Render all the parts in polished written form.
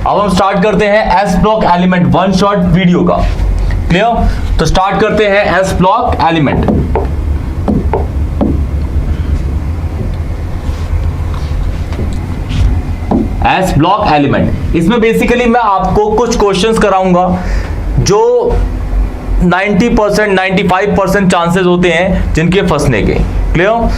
अब हम स्टार्ट करते हैं S block element one shot video का। क्लियर? तो स्टार्ट करते हैं S block element. S block element, इसमें बेसिकली मैं आपको कुछ क्वेश्चंस कराऊंगा जो 90% 95% चांसेस होते हैं जिनके फंसने के। क्लियर?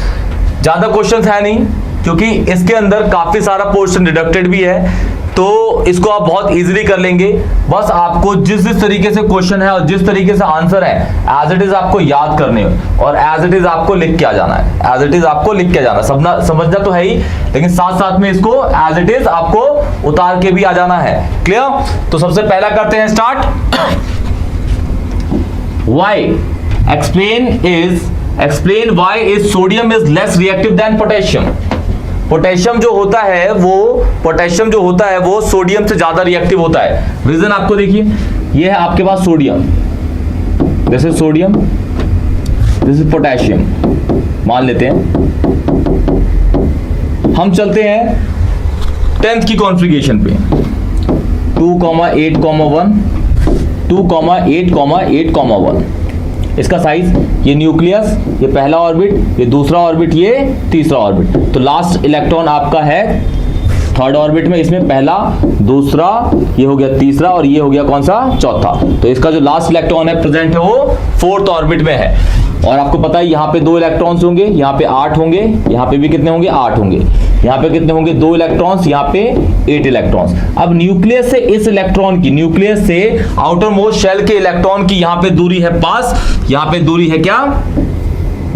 ज्यादा क्वेश्चंस है नहीं, क्योंकि इसके अंदर काफी सारा पोर्शन डिडक्टेड भी है, तो इसको आप बहुत इजीली कर लेंगे। बस आपको जिस जिस तरीके से क्वेश्चन है और जिस तरीके से आंसर है एज इट इज आपको याद करने और एज इट इज आपको लिख के आ जाना है। एज इट इज आपको लिख के आ जाना, सबना समझना तो है ही, लेकिन साथ साथ में इसको एज इट इज आपको उतार के भी आ जाना है। क्लियर? तो सबसे पहला करते हैं start. Why explain why is sodium is less reactive than potassium. Potassium जो होता है वो सोडियम से ज्यादा रिएक्टिव होता है। रीजन आपको देखिए, ये है आपके पास sodium, this is sodium, this is potassium मान लेते हैं। हम चलते हैं 10th की कॉन्फ़िगरेशन पे, 2,8,1 2,8,8,1। इसका साइज, ये न्यूक्लियस, ये पहला ऑर्बिट, ये दूसरा ऑर्बिट, ये तीसरा ऑर्बिट। तो लास्ट इलेक्ट्रॉन आपका है थर्ड ऑर्बिट में, इसमें पहला, दूसरा, ये हो गया तीसरा और ये हो गया कौन सा? चौथा। तो इसका जो लास्ट इलेक्ट्रॉन है प्रेजेंट है वो फोर्थ ऑर्बिट में है। और आपको पता है यहाँ पे 2 इलेक्ट्रॉन्स होंगे, यहाँ पे 8 होंगे, यहाँ पे भी कितने होंगे? 8 होंगे। यहाँ पे कितने होंगे? 2 इलेक्ट्रॉन्स, यहाँ पे 8 इलेक्ट्रॉन्स। अब न्यूक्लियस से इस इलेक्ट्रॉन की, न्यूक्लियस से आउटर मोस्ट शेल के इलेक्ट्रॉन की यहाँ पे दूरी है पास, यहाँ पे दूरी है क्या?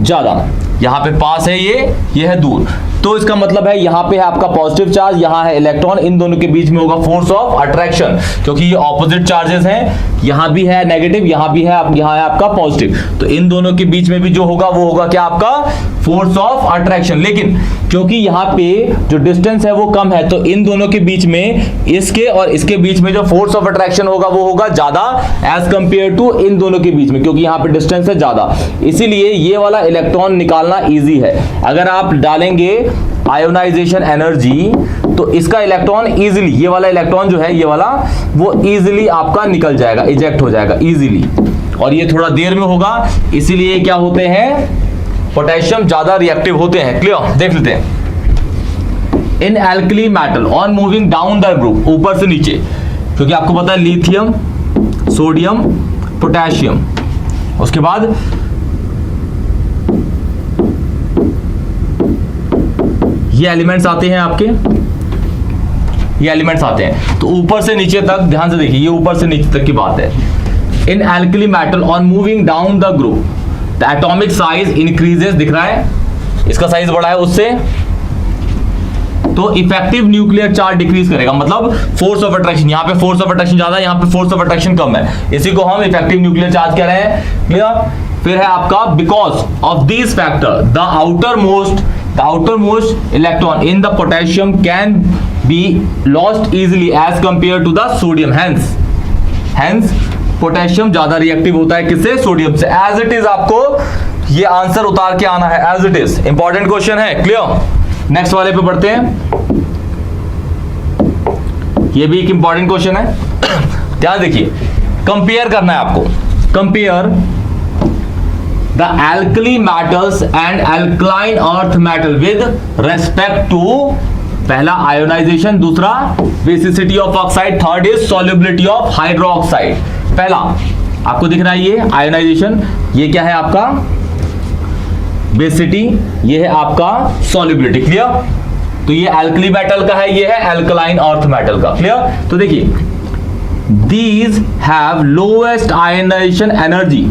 ज्यादा। यहाँ पे पास है ये है दूर। तो इसका मतलब है यहाँ पे है आपका पॉजिटिव चार्ज, यहाँ है इलेक्ट्रॉन, इन दोनों के बीच में होगा फोर्स ऑफ अट्रैक्शन, क्योंकि ये ऑपोजिट चार्जेस हैं। यहाँ भी है नेगेटिव, यहाँ भी है, यहाँ है आपका पॉजिटिव। तो इन दोनों के बीच में भी जो होगा वो होगा क्या? आपका फोर्स ऑफ अट्रैक्शन। लेकिन क्योंकि यहाँ पे जो डिस्टेंस है वो कम है, तो इन दोनों के बीच में, इसके और इसके बीच में जो फोर्स ऑफ अट्रैक्शन होगा वो होगा ज्यादा एज कंपेयर टू इन दोनों के बीच में, क्योंकि यहाँ पे डिस्टेंस है ज्यादा। इसीलिए ये वाला इलेक्ट्रॉन निकालना इजी है। अगर आप डालेंगे आयोनाइजेशन एनर्जी तो इसका इलेक्ट्रॉन इजीली, ये वाला इलेक्ट्रॉन जो है ये वाला, वो इजीली आपका निकल जाएगा, इजेक्ट हो जाएगा इजीली। और ये थोड़ा देर में होगा, इसीलिए क्या होते हैं? पोटेशियम ज्यादा रिएक्टिव होते हैं। क्लियर? देख लेते हैं। In alkali metal on moving down the group, ऊपर से नीचे, क्योंकि आपको पता है लिथियम, सोडियम, पोटेशियम, उसके बाद ये एलिमेंट्स आते हैं आपके, ये एलिमेंट्स आते हैं। तो ऊपर से नीचे तक ध्यान से देखिए, ये ऊपर से नीचे तक की बात है। In alkali metal on moving down the group the atomic size increases, दिख रहा है इसका साइज बढ़ा है उससे, तो इफेक्टिव न्यूक्लियर चार्ज डिक्रीज करेगा। मतलब फोर्स ऑफ अट्रैक्शन, यहाँ पे फोर्स ऑफ अट्रैक्शन ज्यादा है, यहाँ पे फोर्स ऑफ अट्रैक्शन कम है, इसी को हम इफेक्टिव न्यूक्लियर चार्ज कह रहे हैं। क्लियर? फिर है आपका because of this factor the outermost electron in the potassium can be lost easily as compare to the sodium. Hence potassium ज्यादा रिएक्टिव होता है किससे? सोडियम से। एज इट इज आपको ये आंसर उतार के आना है, as it is. Important question है। क्लियर? नेक्स्ट वाले पे बढ़ते हैं। ये भी एक इंपॉर्टेंट क्वेश्चन है, ध्यान देखिए। कंपेयर करना है आपको, compare the alkali metals and alkaline earth metal with respect to, पहला आयोनाइजेशन, दूसरा basicity of oxide, third is solubility of hydroxide. पहला आपको दिख रहा है ये आयोनाइजेशन, ये क्या है आपका? बेसिसिटी, ये है आपका सॉल्युबिलिटी। क्लियर? तो ये एल्कली मेटल का है, ये है एल्कलाइन अर्थ मेटल का। क्लियर? तो देखिए, these have lowest ionization energy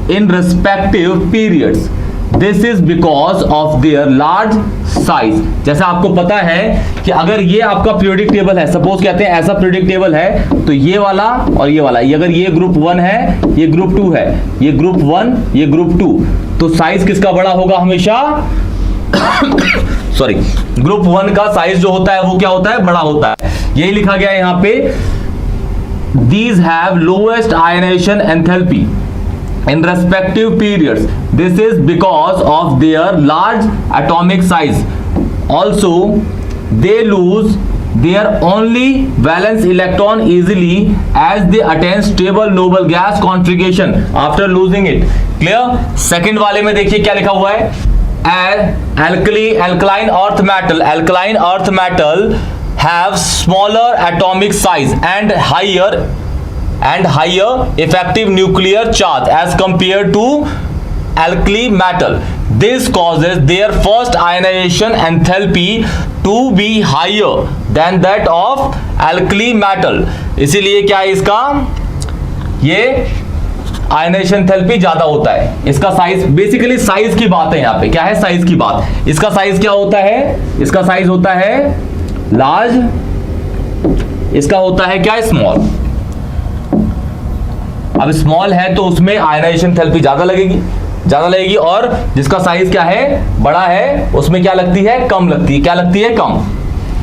in respective periods. This is because of their large size. जैसा आपको पता है कि अगर ये आपका पीरियोडिक टेबल है, सपोज कहते हैं ऐसा पीरियोडिक टेबल है, तो ये वाला और ये वाला, ये अगर ये ग्रुप 1 है, ये ग्रुप 2 है, ये ग्रुप 1, ये ग्रुप 2, तो साइज किसका बड़ा होगा? हमेशा सॉरी, ग्रुप 1 का साइज जो होता है वो क्या होता है? बड़ा होता है। यही लिखा गया है यहाँ पे, these have lowest ionization enthalpy in respective periods. This is because of their large atomic size. Also, they lose their only valence electron easily as they attain stable noble gas configuration after losing it. Clear? Second वाले में देखिए क्या लिखा हुआ है, alkaline earth metal have smaller atomic size and higher effective nuclear charge as compared to alkali metal. This causes their first ionization enthalpy to be higher than that of alkali metal. इसीलिए क्या है इसका, ये ionization enthalpy ज्यादा होता है. इसका size, basically size की बात है यहाँ पे. क्या है साइज की बात? इसका साइज क्या होता है? इसका साइज होता है लार्ज, इसका होता है क्या, स्मॉल. अब स्मॉल है तो उसमें आयनाइजेशन एंथैल्पी ज्यादा लगेगी और जिसका साइज क्या है, बड़ा है, उसमें क्या लगती है, कम लगती है. क्या लगती है, कम.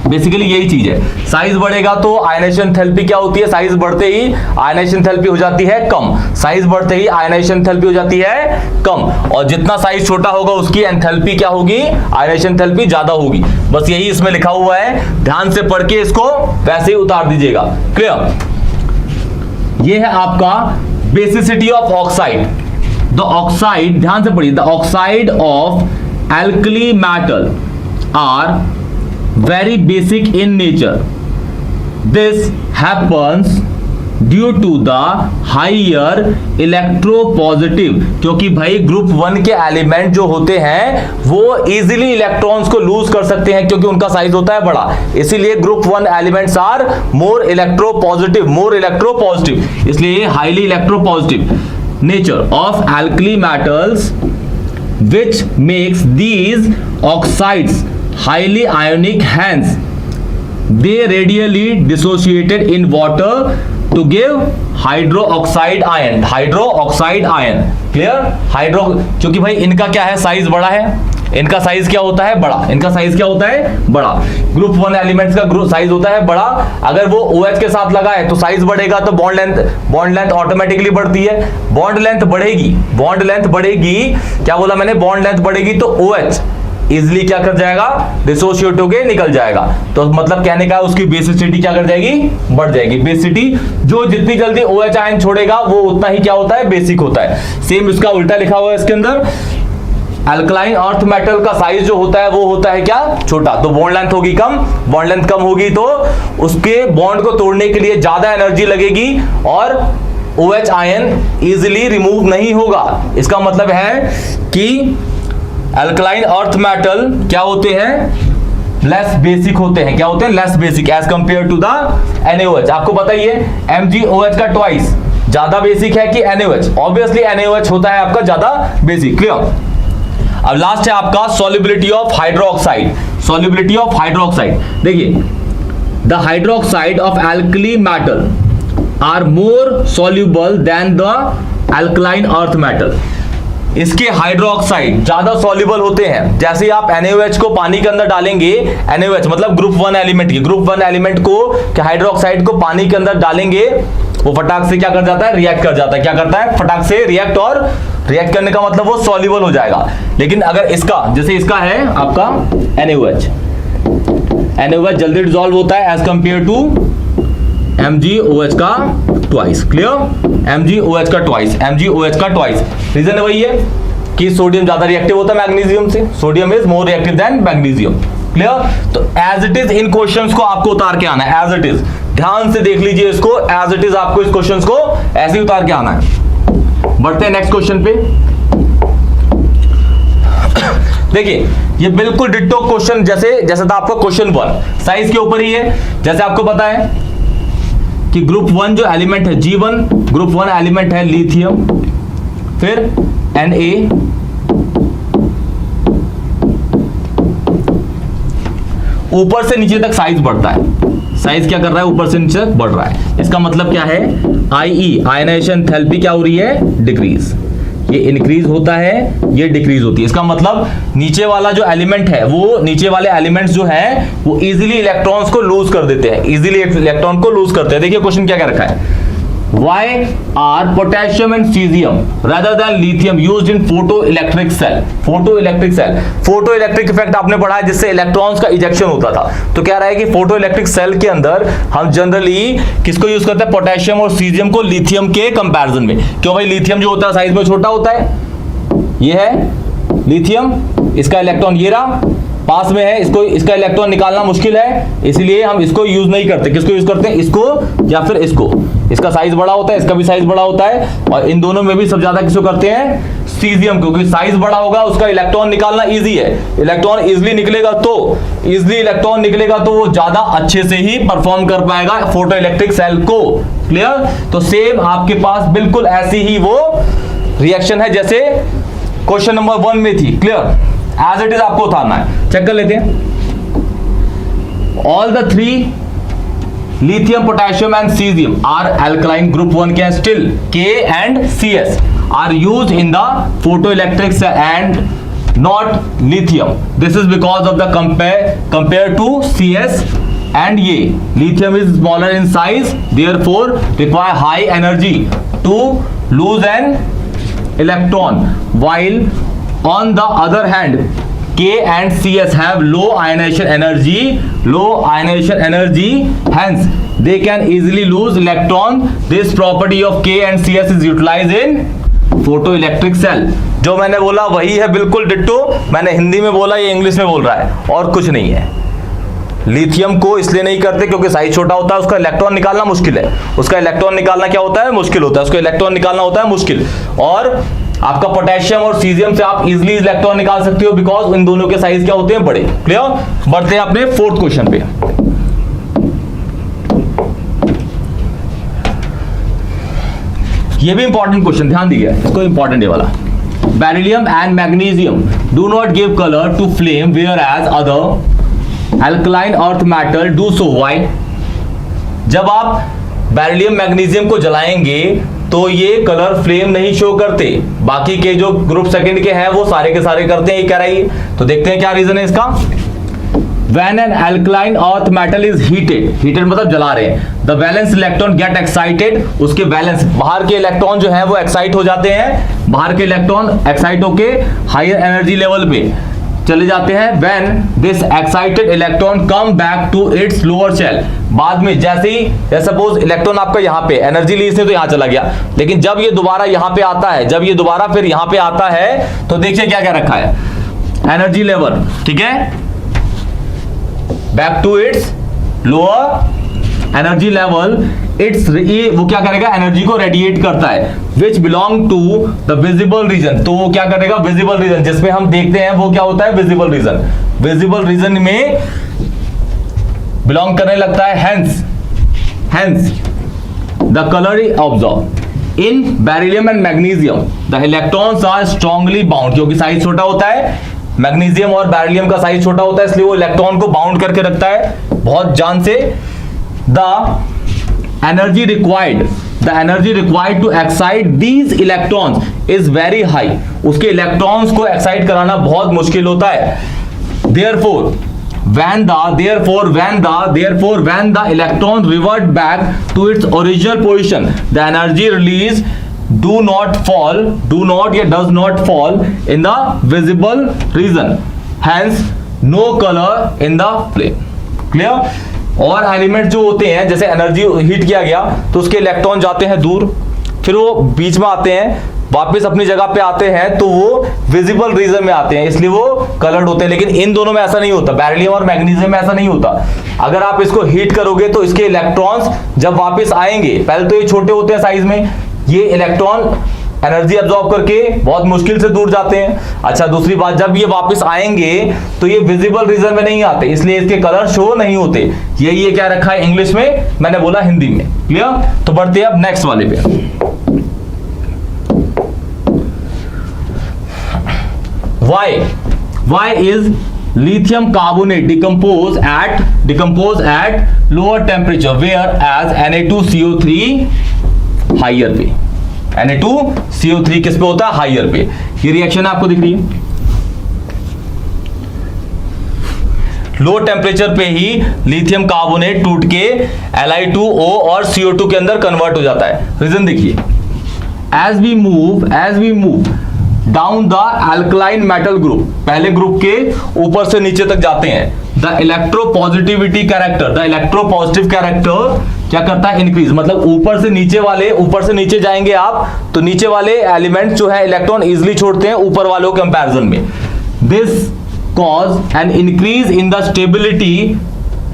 बेसिकली यही चीज है. साइज बढ़ेगा तो आयनाइजेशन एंथैल्पी क्या होती है, साइज बढ़ते ही आयनाइजेशन एंथैल्पी हो जाती है कम. साइज बढ़ते ही आयनाइजेशन एंथैल्पी हो जाती है कम, और जितना साइज छोटा होगा उसकी एंथैल्पी क्या होगी, आयनाइजेशन एंथैल्पी ज्यादा होगी. बस यही इसमें लिखा हुआ है, ध्यान से पढ़ के इसको वैसे ही उतार दीजिएगा. क्लियर? ये है आपका basicity of oxide. The oxide, ध्यान से पढ़िए, the oxide of alkali metal are very basic in nature. This happens due to the higher electropositive, क्योंकि भाई ग्रुप 1 के एलिमेंट जो होते हैं वो इजीली इलेक्ट्रॉन्स को लूज कर सकते हैं क्योंकि उनका साइज होता है बड़ा. इसीलिए group 1 elements are more electropositive, इसलिए highly electropositive. Nature of alkali metals which makes these oxides highly ionic, hence they radially dissociated in water to give hydroxide ion. Clear? क्योंकि भाई इनका क्या है, साइज बड़ा है. इनका साइज क्या होता है, बड़ा. ग्रुप 1 एलिमेंट्स का ग्रुप साइज होता है बड़ा. अगर वो OH के साथ लगा है तो साइज बढ़ेगा तो बॉन्ड लेंथ ऑटोमेटिकली बढ़ती है. बॉन्ड लेंथ बढ़ेगी, क्या बोला मैंने, बॉन्ड लेंथ बढ़ेगी तो OH इजिली क्या कर जाएगा, डिसोशिएट होके निकल जाएगा. तो मतलब कहने का उसकी बेसिसिटी क्या कर जाएगी, बढ़ जाएगी. बेसिसिटी जो जितनी जल्दी OH आयन छोड़ेगा वो उतना ही क्या होता है, बेसिक होता है. सेम इसका उल्टा लिखा हुआ है इसके अंदर. अल्कलाइन अर्थ मेटल का साइज जो होता है वो होता है क्या, छोटा. तो बॉन्ड लेंथ होगी कम. बॉन्ड लेंथ कम होगी तो उसके बॉन्ड को तोड़ने के लिए ज्यादा एनर्जी लगेगी और OH आयन इजिली रिमूव नहीं होगा. इसका मतलब है कि अल्कलाइन अर्थ मेटल क्या होते हैं, लेस बेसिक होते हैं. क्या होते हैं, less basic as compare to the NaOH. आपको पता ही है MgOH का ट्वाइस ज्यादा बेसिक है कि NaOH. ऑब्वियसली NaOH होता है आपका ज्यादा बेसिक. क्लियर? अब लास्ट है आपका सॉल्युबिलिटी ऑफ हाइड्रोक्साइड. देखिए, the hydroxide of alkali metal are more soluble than the alkaline earth metal. इसके हाइड्रोक्साइड ज्यादा सॉल्युबल होते हैं. जैसे ही आप NaOH को पानी के अंदर डालेंगे, NaOH मतलब ग्रुप 1 एलिमेंट को हाइड्रोक्साइड को पानी के अंदर डालेंगे, वो फटाक से क्या कर जाता है, रिएक्ट कर जाता है. क्या करता है, फटाक से रिएक्ट, और रिएक्ट करने का मतलब वो सॉल्युबल हो जाएगा. लेकिन अगर इसका, जैसे इसका है आपका NaOH जल्दी डिसॉल्व होता है एज कंपेयर टू MgOH का ट्वाइस. क्लियर? MgOH का ट्वाइस. रीजन वही है कि सोडियम ज्यादा रिएक्टिव होता है मैग्नीशियम से. Sodium is more reactive than magnesium. Clear? तो as it is in questions को आपको उतार के आना है, एज इट इज. ध्यान से देख लीजिए इसको, एज इट इज आपको इस क्वेश्चंस को ऐसे ही उतार के आना है. बढ़ते हैं नेक्स्ट क्वेश्चन पे. देखिए, ये बिल्कुल डिट्टो क्वेश्चन जैसे था आपका क्वेश्चन 1, साइज के ऊपर ही है. जैसे आपको पता है कि ग्रुप 1 जो एलिमेंट है G1, ग्रुप 1 एलिमेंट है लिथियम, फिर Na, ऊपर से नीचे तक साइज बढ़ता है. साइज क्या कर रहा है, ऊपर से नीचे तक बढ़ रहा है. इसका मतलब क्या है, IE आयनाइजेशन एंथैल्पी क्या हो रही है, डिक्रीज. ये इंक्रीज होता है, ये डिक्रीज होती है. इसका मतलब नीचे वाला जो एलिमेंट है, वो नीचे वाले एलिमेंट्स जो हैं वो इजीली इलेक्ट्रॉन्स को लूज कर देते हैं, देखिए क्वेश्चन क्या क्या रखा है. Why are potassium and cesium rather than lithium used in photoelectric cell? Photoelectric cell, photoelectric effect आपने पढ़ा है जिससे इलेक्ट्रॉन्स का इजेक्शन होता था। तो क्या रहा है कि फोटोइलेक्ट्रिक सेल के अंदर हम जनरली किसको यूज करते हैं? पोटेशियम और सीजियम को लिथियम के कंपैरिजन में। क्यों भाई? लिथियम जो होता है साइज में छोटा होता है, ये है लिथियम, इसका इलेक्ट्रॉन ये रहा पास में है, इसको इसका इलेक्ट्रॉन निकालना मुश्किल है, इसलिए हम इसको यूज नहीं करते। किसको यूज करते हैं? इसको या फिर इसको। इसका साइज बड़ा होता है, इसका भी साइज बड़ा होता है, और इन दोनों में भी सब ज्यादा किसको करते हैं? सीजियम, क्योंकि साइज बड़ा होगा उसका इलेक्ट्रॉन निकालना इजी है। इलेक्ट्रॉन इजीली निकलेगा तो वो ज्यादा अच्छे से ही परफॉर्म कर पाएगा फोटोइलेक्ट्रिक सेल को। क्लियर? तो सेम आपके पास बिल्कुल ऐसी ही वो रिएक्शन है जैसे क्वेश्चन नंबर 1 में थी। क्लियर? एज इट इज आपको उतारना है। चेक कर लेते हैं। All the 3 lithium, potassium and cesium are alkaline. Group 1 can still K and CS are used in the photoelectric cell and not lithium. This is because of the compared to CS and ये lithium is smaller in size, therefore require high energy to lose an electron, while on the other hand K and CS have low ionization energy, hence they can easily lose electron. This property of K and CS is utilized in photoelectric cell. जो मैंने बोला वही है बिल्कुल ditto. मैंने हिंदी में बोला, ये इंग्लिश में बोल रहा है, और कुछ नहीं है। लिथियम को इसलिए नहीं करते क्योंकि साइज छोटा होता है, उसका इलेक्ट्रॉन निकालना मुश्किल है। उसका इलेक्ट्रन निकालना होता है मुश्किल। और आपका पोटेशियम और सीजियम से आप इजीली इलेक्ट्रॉन निकाल सकते हो, बिकॉज इन दोनों के साइज क्या होते हैं? बड़े। क्लियर? बढ़ते हैं अपने 4th क्वेश्चन पे। ये भी इंपॉर्टेंट क्वेश्चन, ध्यान दीजिए इसको, इंपॉर्टेंट है वाला। Beryllium and magnesium do not give colour to flame whereas other alkaline earth metal do so. Why? जब आप बेरिलियम मैग्नीशियम को जलाएंगे तो ये कलर फ्लेम नहीं शो करते, बाकी के जो ग्रुप सेकंड के हैं वो सारे के सारे करते हैं। ये कह रहा है, तो देखते हैं क्या रीजन है इसका। When an alkaline earth metal is heated मतलब जला रहे हैं, the valence electron get excited, उसके वैलेंस बाहर के इलेक्ट्रॉन जो है वो एक्साइट हो जाते हैं, बाहर के इलेक्ट्रॉन एक्साइट होके हायर एनर्जी लेवल पे चले जाते हैं। When this excited electron come back to its lower shell, बाद में जैसे ही सपोज इलेक्ट्रॉन आपका यहाँ पे एनर्जी ली इसने तो यहाँ चला गया, लेकिन जब ये दोबारा यहाँ पे आता है, जब ये दोबारा फिर यहाँ पे आता है, तो देखिए क्या क्या रखा है? एनर्जी लेवल, ठीक है, back to its lower energy level. Its वो क्या करेगा? एनर्जी को रेडिएट करता है, which belong to the visible region. तो वो क्या करेगा? विजिबल रीजन जिसमें हम देखते हैं वो क्या होता है? Visible region. विजिबल रीजन में बिलोंग करने लगता है। Hence the colour is observe in beryllium and magnesium the electrons are strongly bound, क्योंकि साइज छोटा होता है, मैग्नीशियम और बेरिलियम का साइज छोटा होता है, इसलिए वो इलेक्ट्रॉन को बाउंड करके रखता है बहुत जान से। The energy required to excite these electrons is very high, उसके इलेक्ट्रॉन्स को एक्साइट कराना बहुत मुश्किल होता है। Therefore, when the electron revert back to its original position, the energy release does not fall in the visible region, hence no color in the flame. Clear? और element जो होते हैं, जैसे एनर्जी हीट किया गया तो उसके इलेक्ट्रॉन जाते हैं दूर, फिर वो बीच में आते हैं, वापस अपनी जगह पे आते हैं, तो वो विजिबल रीजन में आते हैं, इसलिए वो कलर्ड होते हैं। लेकिन इन दोनों में ऐसा नहीं होता, बेरिलियम और मैग्नीशियम में ऐसा नहीं होता। अगर आप इसको हीट करोगे तो इसके इलेक्ट्रॉन्स जब वापस आएंगे, पहले तो ये छोटे होते हैं साइज में, ये इलेक्ट्रॉन एनर्जी अब्सॉर्ब करके बहुत मुश्किल से दूर जाते हैं। अच्छा, दूसरी बात, जब ये वापस आएंगे तो ये विजिबल रीजन में नहीं आते, इसलिए इसके कलर शो नहीं होते। ये क्या रखा है इंग्लिश में, मैंने बोला हिंदी में। क्लियर? तो बढ़ते हैं अब नेक्स्ट वाले पे। Why is lithium carbonate decompose at lower temperature whereas Na2CO3 higher पे? Na2CO3 किस पे होता है? हाइयर पे। ये रिएक्शन आपको दिख रही है। लो टेम्परेचर पे ही लिथियम कार्बोनेट टूट के Li2O और CO2 के अंदर कन्वर्ट हो जाता है। रीजन देखिए, as we move down the alkaline metal group, पहले ग्रुप के ऊपर से नीचे तक जाते हैं, the electropositivity character, the electropositive character क्या करता है, इंक्रीज। मतलब ऊपर से नीचे जाएंगे आप तो नीचे वाले एलिमेंट जो है इलेक्ट्रॉन इजिली छोड़ते हैं ऊपर वालों के कंपैरिजन में। This cause an increase in the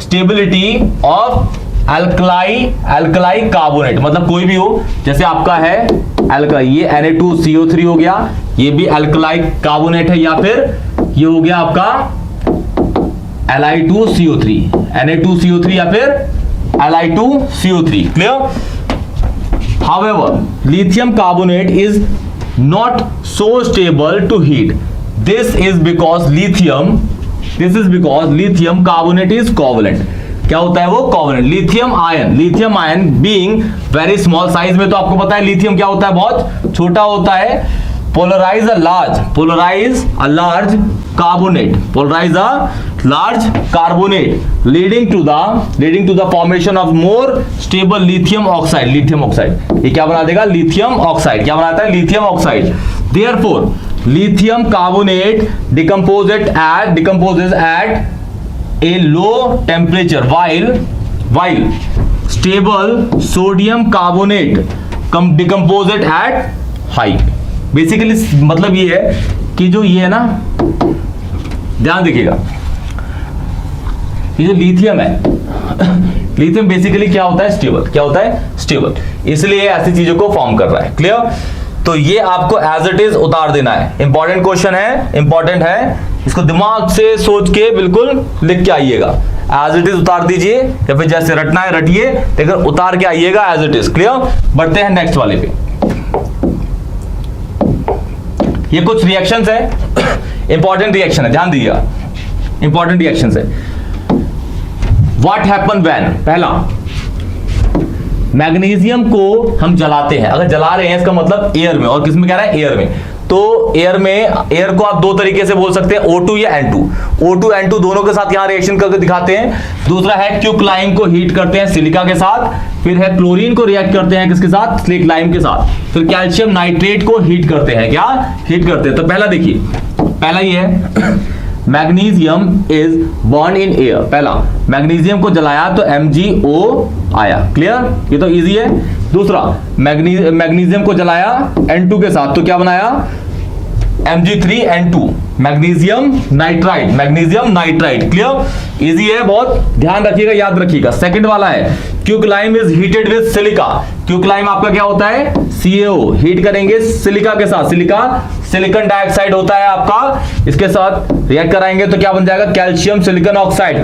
stability of alkali carbonate. मतलब कोई भी हो, जैसे आपका है अल्कलाई, ये Na2CO3 हो गया, ये भी अल्कलाई कार्बोनेट है, या फिर ये हो गया आपका Li2CO3, Na2CO3 या फिर Li2CO3। Clear? However, lithium carbonate is not so stable to heat. This is because lithium carbonate is covalent. क्या होता है वो? Covalent. Lithium ion being very small size में, तो आपको पता है लिथियम क्या होता है, बहुत छोटा होता है। Polarise a large carbonate leading to the formation of more stable lithium oxide. ये क्या बना देगा? Lithium oxide. क्या बनाता है? Lithium oxide. Therefore lithium carbonate decomposes at a low temperature while stable sodium carbonate decomposes at high। Basically मतलब ये है कि जो ये है ना, ध्यान देखिएगा, ये जो लिथियम है लिथियम बेसिकली क्या होता है? स्टेबल। इसलिए ऐसी चीजों को फॉर्म कर रहा है। क्लियर? तो ये आपको एज इट इज उतार देना है। इंपॉर्टेंट क्वेश्चन है, इंपॉर्टेंट है, इसको दिमाग से सोच के बिल्कुल लिख के आइएगा। एज इट इज उतार दीजिए, या फिर जैसे रटना है रटिए, लेकिन उतार के आइएगा एज इट इज। क्लियर? बढ़ते हैं नेक्स्ट वाले पे। ये कुछ रिएक्शंस है, इंपॉर्टेंट रिएक्शन है, ध्यान दीजिएगा, इंपॉर्टेंट रिएक्शंस है। व्हाट हैपन व्हेन, पहला, मैग्नीशियम को हम जलाते हैं। अगर जला रहे हैं इसका मतलब एयर में, और किस में कह रहा है? एयर में। तो एयर को आप दो तरीके से बोल सकते हैं, O2 या N2। O2 N2 दोनों के साथ यहां रिएक्शन करके दिखाते हैं। दूसरा है क्विकलाइम को हीट करते हैं सिलिका के साथ, फिर है क्लोरीन को रिएक्ट करते हैं किसके साथ? स्लेक्लाइम के साथ, फिर कैल्शियम नाइट्रेट को हीट करते हैं। क्या हीट करते हैं? तो पहला देखिए, पहला ये है magnesium is burn in air. पहला, मैग्नीशियम को जलाया तो MgO आया। क्लियर? ये तो इजी है। दूसरा, मैग्नीशियम को जलाया N2 के साथ, तो क्या बनाया? Mg3N2, magnesium nitride. Clear? Easy है बहुत, ध्यान रखिएगा, याद रखिएगा। सेकंड वाला है quicklime is heated with silica. Quicklime आपका क्या होता है? CaO, हीट करेंगे सिलिका के साथ, सिलिकॉन डाइऑक्साइड होता है आपका, इसके साथ रिएक्ट कराएंगे तो क्या बन जाएगा? Calcium silicon oxide.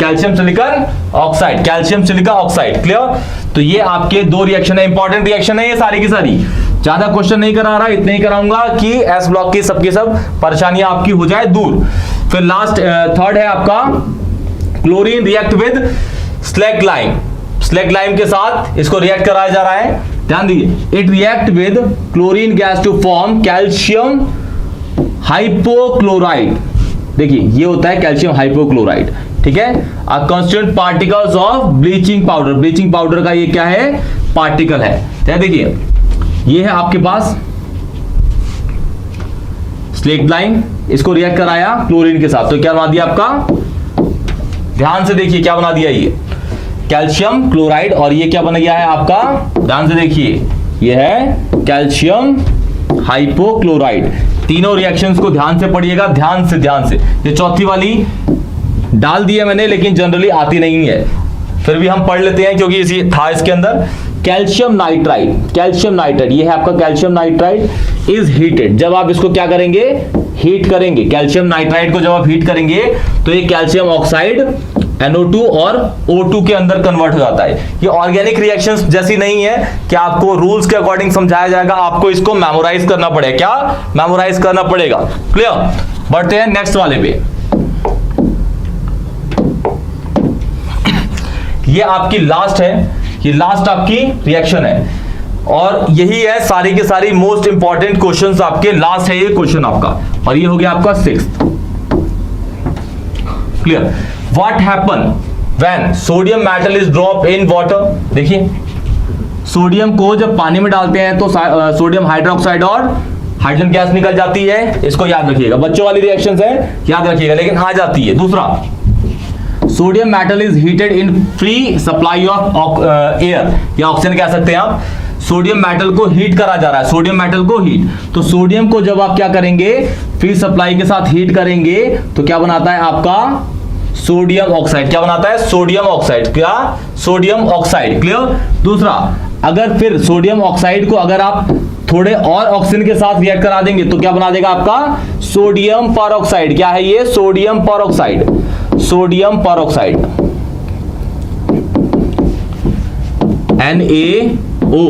क्लियर? तो ये आपके दो रिएक्शन है, इंपॉर्टेंट रिएक्शन है ये सारी की सारी। ज्यादा क्वेश्चन नहीं करा रहा, इतने ही कराऊंगा कि एस ब्लॉक की सबकी सब परेशानियां आपकी हो जाए दूर। फिर लास्ट थर्ड है आपका क्लोरीन रिएक्ट विद स्लेक्लाइम के साथ इसको रिएक्ट कराया जा रहा है। ध्यान दीजिए, it react with chlorine gas to form calcium hypochloride. देखिए ये होता है कैल्शियम हाइपोक्लोराइड। ठीक है, constituent particles of bleaching powder का ये क्या है? पार्टिकल है। देखिए ये है आपके पास स्लेक्लाइम, इसको रिएक्ट कराया क्लोरीन के साथ, तो क्या बना दिया आपका? ध्यान से देखिए क्या बना दिया, ये कैल्शियम क्लोराइड, और ये क्या बन गया है आपका? ध्यान से देखिए, ये है कैल्शियम हाइपोक्लोराइड। तीनों रिएक्शंस को ध्यान से पढ़िएगा, ध्यान से। ये चौथी वाली डाल दी है मैंने, लेकिन जनरली आती नहीं है, फिर भी हम पढ़ लेते हैं क्योंकि इसी था इसके अंदर। कैल्शियम नाइट्राइड, ये है आपका कैल्शियम नाइट्राइड इज हीटेड। जब आप इसको क्या करेंगे? हीट करेंगे। कैल्शियम नाइट्राइड को जब आप हीट करेंगे तो ये कैल्शियम ऑक्साइड NO2 और O2 के अंदर कन्वर्ट हो जाता है। ये ऑर्गेनिक रिएक्शंस जैसी नहीं है कि आपको रूल्स के अकॉर्डिंग समझाया जाएगा, आपको इसको मेमोराइज करना पड़ेगा। क्या मेमोराइज करना पड़ेगा? क्लियर? बढ़ते हैं नेक्स्ट वाले पे। ये आपकी लास्ट है, ये लास्ट आपकी रिएक्शन है, और यही है सारी के सारी मोस्ट इंपॉर्टेंट क्वेश्चंस आपके। लास्ट है ये क्वेश्चन आपका, और ये हो गया आपका 6th। Clear. What happen when sodium metal is drop in water? देखिए सोडियम को जब पानी में डालते हैं तो सोडियम हाइड्रोक्साइड और हाइड्रोजन गैस निकल जाती है, इसको याद रखिएगा, बच्चों वाली रिएक्शंस है याद रखिएगा, लेकिन आ जाती है। दूसरा, sodium metal is heated in free supply of air या ऑक्सीजन कह सकते हैं आप। सोडियम मेटल को हीट करा जा रहा है, सोडियम मेटल को हीट, तो सोडियम को जब आप क्या करेंगे, फ्री सप्लाई के साथ हीट करेंगे तो क्या बनाता है आपका सोडियम ऑक्साइड। क्या बनाता है? Sodium oxide. क्या? Sodium oxide. क्लियर। दूसरा, अगर फिर सोडियम ऑक्साइड को अगर आप थोड़े और ऑक्सीजन के साथ रिएक्ट करा देंगे तो क्या बना देगा आपका सोडियम परऑक्साइड। क्या है ये? Sodium peroxide. Sodium peroxide NaOO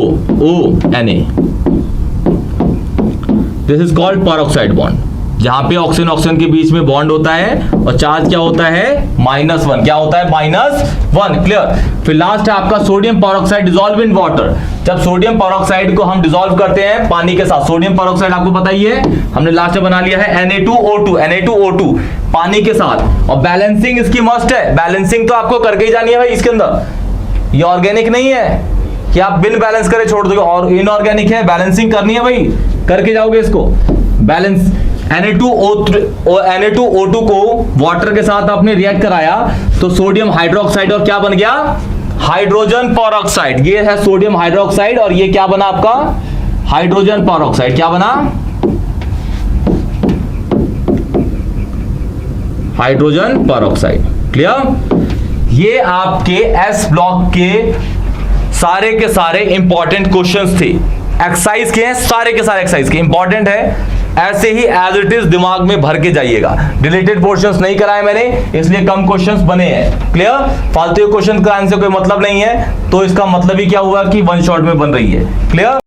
this is called peroxide bond. जहां पे ऑक्सीजन ऑक्सीजन के बीच में बॉन्ड होता है और चार्ज क्या होता है? -1। क्या होता है? -1। क्लियर। फिर लास्ट है आपका sodium peroxide dissolve in water. जब सोडियम परऑक्साइड को हम डिसॉल्व करते हैं पानी के साथ, सोडियम परऑक्साइड आपको पता ही है, हमने लास्ट में बना लिया है Na2O2 पानी के साथ। और बैलेंसिंग इसकी मस्ट है, बैलेंसिंग तो आपको करके ही जानी है भाई इसके अंदर। ये ऑर्गेनिक नहीं है कि आप बिन बैलेंस करे छोड़ दोगे, और इनऑर्गेनिक है, बैलेंसिंग करनी है भाई, करके जाओगे इसको बैलेंस। Na2O2 को वाटर के साथ आपने रिएक्ट कराया तो सोडियम हाइड्रोक्साइड और क्या बन गया? Hydrogen peroxide. ये है सोडियम हाइड्रोक्साइड और ये क्या बना आपका? Hydrogen peroxide. क्या बना? Hydrogen peroxide. क्लियर। ये आपके एस ब्लॉक के सारे इंपॉर्टेंट क्वेश्चंस थे। एक्सरसाइज के हैं सारे के सारे, एक्सरसाइज के इंपॉर्टेंट है, ऐसे ही एज इट इज दिमाग में भर के जाइएगा। डिलीटेड पोर्शंस नहीं कराए मैंने, इसलिए कम क्वेश्चंस बने हैं। क्लियर। फालतू क्वेश्चन कराने से कोई मतलब नहीं है, तो इसका मतलब ही क्या हुआ कि वन शॉट में बन रही है। क्लियर।